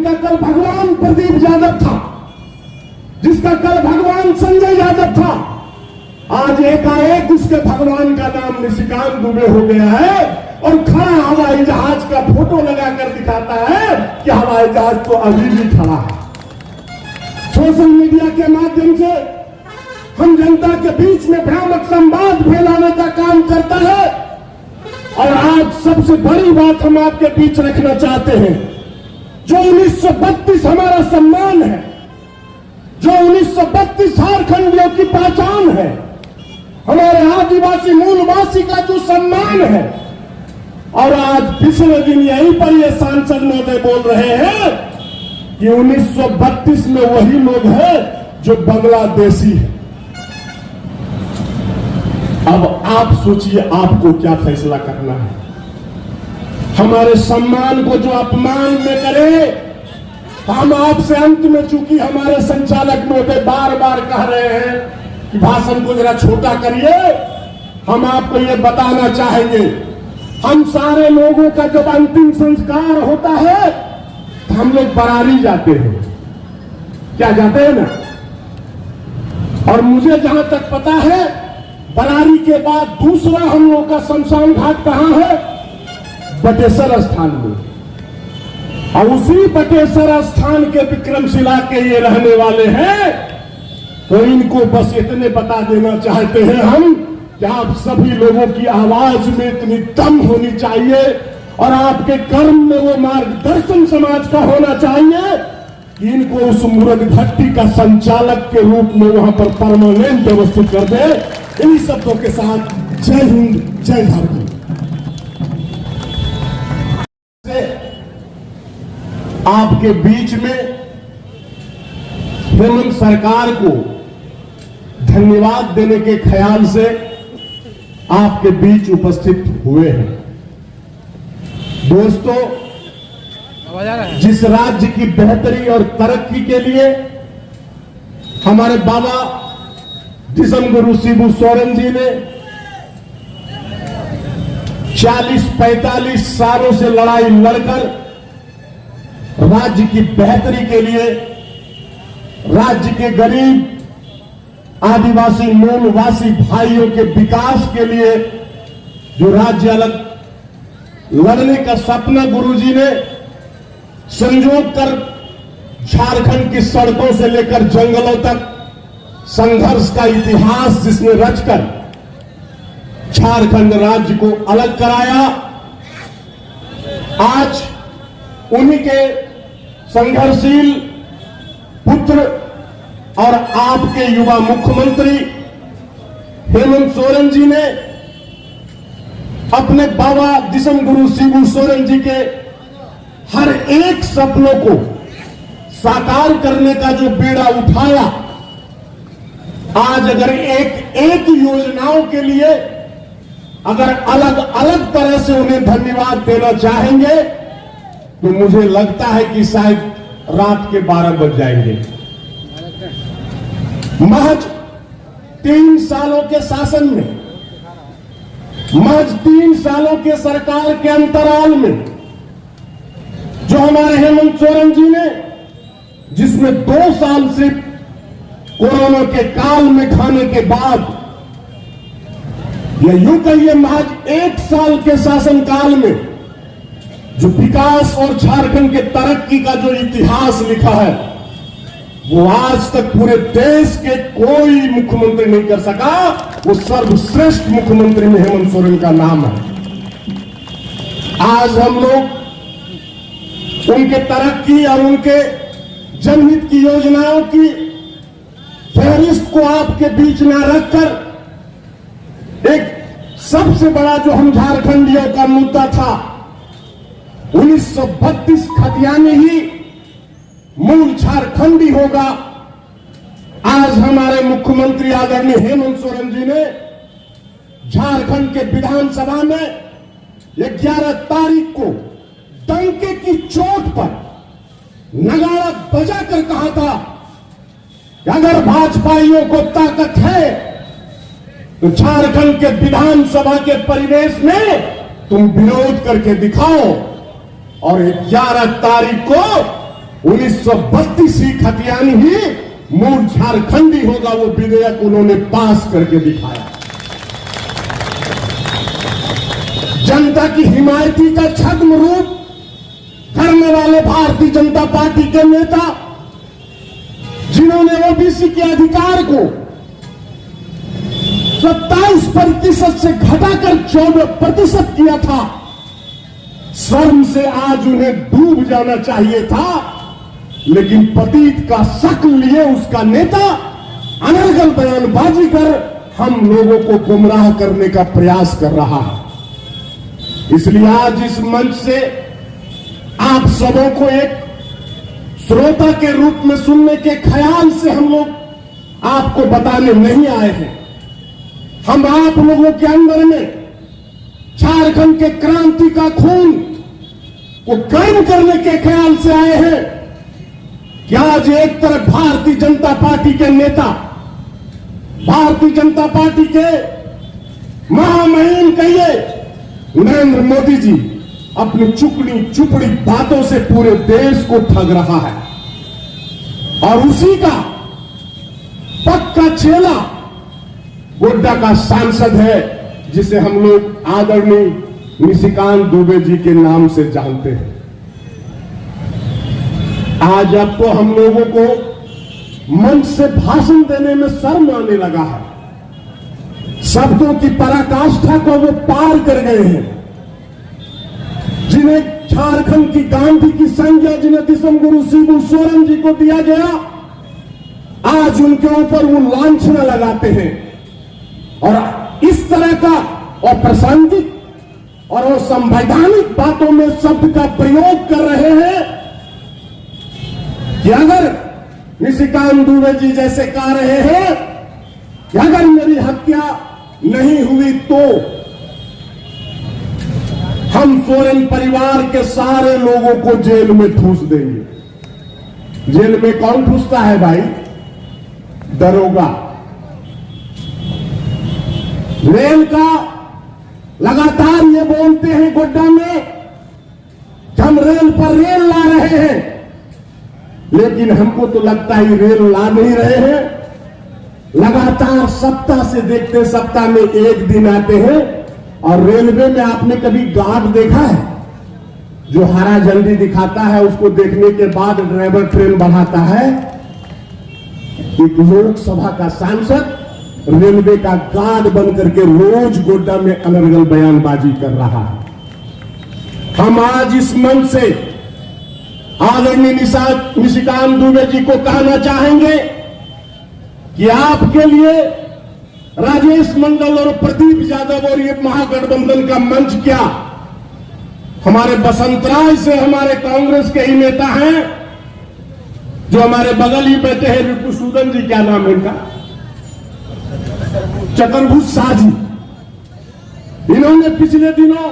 जिनका कल भगवान प्रदीप यादव था, जिसका कल भगवान संजय यादव था, आज एकाएक उसके भगवान का नाम निशिकांत दुबे हो गया है और खड़ा हवाई जहाज का फोटो लगाकर दिखाता है कि हवाई जहाज तो अभी भी खड़ा है। सोशल मीडिया के माध्यम से हम जनता के बीच में भ्रामक संवाद फैलाने का काम करता है। और आज सबसे बड़ी बात हम आपके बीच रखना चाहते हैं, जो 1932 हमारा सम्मान है, जो 1932 झारखंडियों की पहचान है, हमारे आदिवासी मूलवासी का जो सम्मान है, और आज पिछले दिन यहीं पर ये सांसद महोदय बोल रहे हैं कि 1932 में वही लोग हैं जो बांग्लादेशी है। अब आप सोचिए आपको क्या फैसला करना है। हमारे सम्मान को जो अपमान में करे, हम आपसे अंत में, चूंकि हमारे संचालक महोदय बार बार कह रहे हैं कि भाषण को जरा छोटा करिए, हम आपको ये बताना चाहेंगे, हम सारे लोगों का जब अंतिम संस्कार होता है तो हम लोग बरारी जाते हैं, क्या जाते हैं ना। और मुझे जहां तक पता है, बरारी के बाद दूसरा हम लोग का शमशान घाट कहां है? बटेश्वर स्थान में। और उसी बटेश्वर स्थान के विक्रमशिला के ये रहने वाले हैं, तो इनको बस इतने बता देना चाहते हैं हम कि आप सभी लोगों की आवाज में इतनी दम होनी चाहिए और आपके कर्म में वो मार्गदर्शन समाज का होना चाहिए कि इनको उस मुरद भट्टी का संचालक के रूप में वहां पर परमानेंट व्यवस्थित कर दे। इन्हीं शब्दों के साथ जय हिंद, जय झारखंड। आपके बीच में हेमंत सरकार को धन्यवाद देने के ख्याल से आपके बीच उपस्थित हुए हैं। दोस्तों, जिस राज्य की बेहतरी और तरक्की के लिए हमारे बाबा दिसम गुरु शिबू सोरेन जी ने 40-45 सालों से लड़ाई लड़कर राज्य की बेहतरी के लिए, राज्य के गरीब आदिवासी मूलवासी भाइयों के विकास के लिए जो राज्य अलग लड़ने का सपना गुरुजी ने संजोग कर झारखंड की सड़कों से लेकर जंगलों तक संघर्ष का इतिहास जिसने रचकर झारखंड राज्य को अलग कराया, आज उन्हीं के संघर्षशील पुत्र और आपके युवा मुख्यमंत्री हेमंत सोरेन जी ने अपने बाबा दिसम गुरु शिबू सोरेन जी के हर एक सपनों को साकार करने का जो बेड़ा उठाया, आज अगर एक एक योजनाओं के लिए अगर अलग अलग तरह से उन्हें धन्यवाद देना चाहेंगे तो मुझे लगता है कि शायद रात के 12 बज जाएंगे। महज 3 सालों के शासन में, महज 3 सालों के सरकार के अंतराल में जो हमारे हेमंत सोरेन जी ने, जिसमें 2 साल सिर्फ कोरोना के काल में खाने के बाद, या यूं कहिए महज 1 साल के शासनकाल में जो विकास और झारखंड के तरक्की का जो इतिहास लिखा है, वो आज तक पूरे देश के कोई मुख्यमंत्री नहीं कर सका। वो सर्वश्रेष्ठ मुख्यमंत्री में हेमंत सोरेन का नाम है। आज हम लोग उनके तरक्की और उनके जनहित की योजनाओं की फहरिस्त को आपके बीच में रखकर एक सबसे बड़ा जो हम झारखंडियों का मुद्दा था 1932 खतियानी ही मूल झारखंडी होगा, आज हमारे मुख्यमंत्री आदरणीय हेमंत सोरेन जी ने झारखंड के विधानसभा में 11 तारीख को डंके की चोट पर नगाड़ा बजाकर कहा था कि अगर भाजपाइयों को ताकत है तो झारखंड के विधानसभा के परिवेश में तुम विरोध करके दिखाओ। और 11 तारीख को 1932 ही खतियानी ही मूल झारखंडी होगा, वो विधेयक उन्होंने पास करके दिखाया। जनता की हिमायती का छद्म रूप करने वाले भारतीय जनता पार्टी के नेता, जिन्होंने ओबीसी के अधिकार को 27% से घटाकर 14% किया था, शर्म से आज उन्हें डूब जाना चाहिए था, लेकिन पतीत का शक्ल लिए उसका नेता अनर्गल बयानबाजी कर हम लोगों को गुमराह करने का प्रयास कर रहा है। इसलिए आज इस मंच से आप सबों को एक श्रोता के रूप में सुनने के ख्याल से हम लोग आपको बताने नहीं आए हैं। हम आप लोगों के अंदर में झारखंड के क्रांति का खून को गर्म करने के ख्याल से आए हैं कि आज एक तरफ भारतीय जनता पार्टी के नेता, भारतीय जनता पार्टी के महामहिम कहिए नरेंद्र मोदी जी अपनी चुपड़ी बातों से पूरे देश को ठग रहा है, और उसी का पक्का चेला गोड्डा का सांसद है, जिसे हम लोग आदरणीय निशिकांत दुबे जी के नाम से जानते हैं। आज अब तो हम लोगों को मंच से भाषण देने में शर्म आने लगा है। शब्दों की पराकाष्ठा को वो पार कर गए हैं। जिन्हें झारखंड की गांधी की संज्ञा जिन्हें दिसम गुरु शिबू सोरेन जी को दिया गया, आज उनके ऊपर वो लांछना लगाते हैं और इस तरह का अप्रासंगिक और असंवैधानिक बातों में शब्द का प्रयोग कर रहे हैं कि अगर निशिकांत दुबे जी जैसे कह रहे हैं कि अगर मेरी हत्या नहीं हुई तो हम सोरेन परिवार के सारे लोगों को जेल में ठूस देंगे। जेल में कौन ठूसता है भाई? दरोगा। रेल का लगातार ये बोलते हैं गोड्डा में कि हम रेल पर रेल ला रहे हैं, लेकिन हमको तो लगता है रेल ला नहीं रहे हैं। लगातार सप्ताह से देखते, सप्ताह में एक दिन आते हैं। और रेलवे में आपने कभी गार्ड देखा है जो हरा झंडी दिखाता है, उसको देखने के बाद ड्राइवर ट्रेन बढ़ाता है? एक लोकसभा का सांसद रेलवे का गार्ड बन करके रोज गोड्डा में अनर्गल बयानबाजी कर रहा है। हम आज इस मंच से आदरणीय निशिकांत दुबे जी को कहना चाहेंगे कि आपके लिए राजेश मंडल और प्रदीप यादव और ये महागठबंधन का मंच क्या, हमारे बसंतराय से हमारे कांग्रेस के ही नेता हैं जो हमारे बगल ही बैठे हैं, रिपुसूदन जी, क्या नाम है इनका, चतुर्भुज शाह जी। इन्होंने पिछले दिनों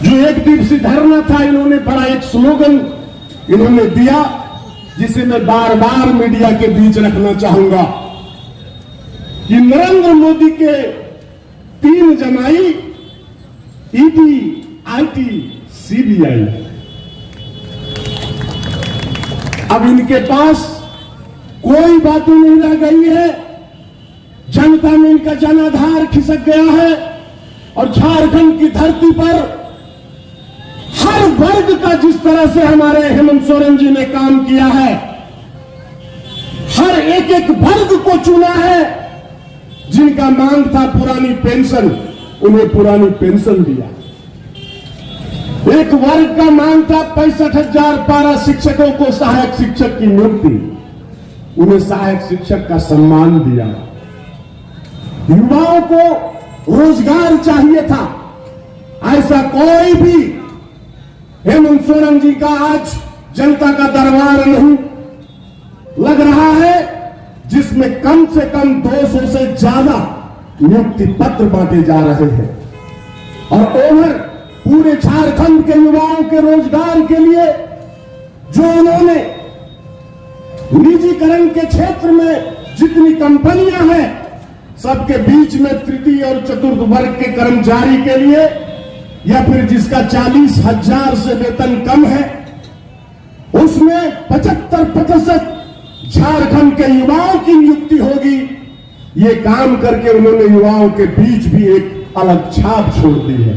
जो एक दिवसीय धरना था, इन्होंने बड़ा एक स्लोगन इन्होंने दिया, जिसे मैं बार बार मीडिया के बीच रखना चाहूंगा कि नरेंद्र मोदी के 3 जमाई, ईडी, आईटी, सीबीआई, अब इनके पास कोई बातें नहीं रह गई है। जनता में इनका जनाधार खिसक गया है और झारखंड की धरती पर हर वर्ग का, जिस तरह से हमारे हेमंत सोरेन जी ने काम किया है, हर एक एक वर्ग को चुना है। जिनका मांग था पुरानी पेंशन, उन्हें पुरानी पेंशन दिया। एक वर्ग का मांग था 65,000 पारा शिक्षकों को सहायक शिक्षक की नियुक्ति, उन्हें सहायक शिक्षक का सम्मान दिया। युवाओं को रोजगार चाहिए था, ऐसा कोई भी हेमंत सोरेन जी का आज जनता का दरबार नहीं लग रहा है जिसमें कम से कम 200 से ज्यादा नियुक्ति पत्र बांटे जा रहे हैं। और ओवर पूरे झारखंड के युवाओं के रोजगार के लिए जो उन्होंने निजीकरण के क्षेत्र में जितनी कंपनियां हैं, सबके बीच में तृतीय और चतुर्थ वर्ग के कर्मचारी के लिए या फिर जिसका 40,000 से वेतन कम है, में 75% झारखंड के युवाओं की नियुक्ति होगी। ये काम करके उन्होंने युवाओं के बीच भी एक अलग छाप छोड़ दी है।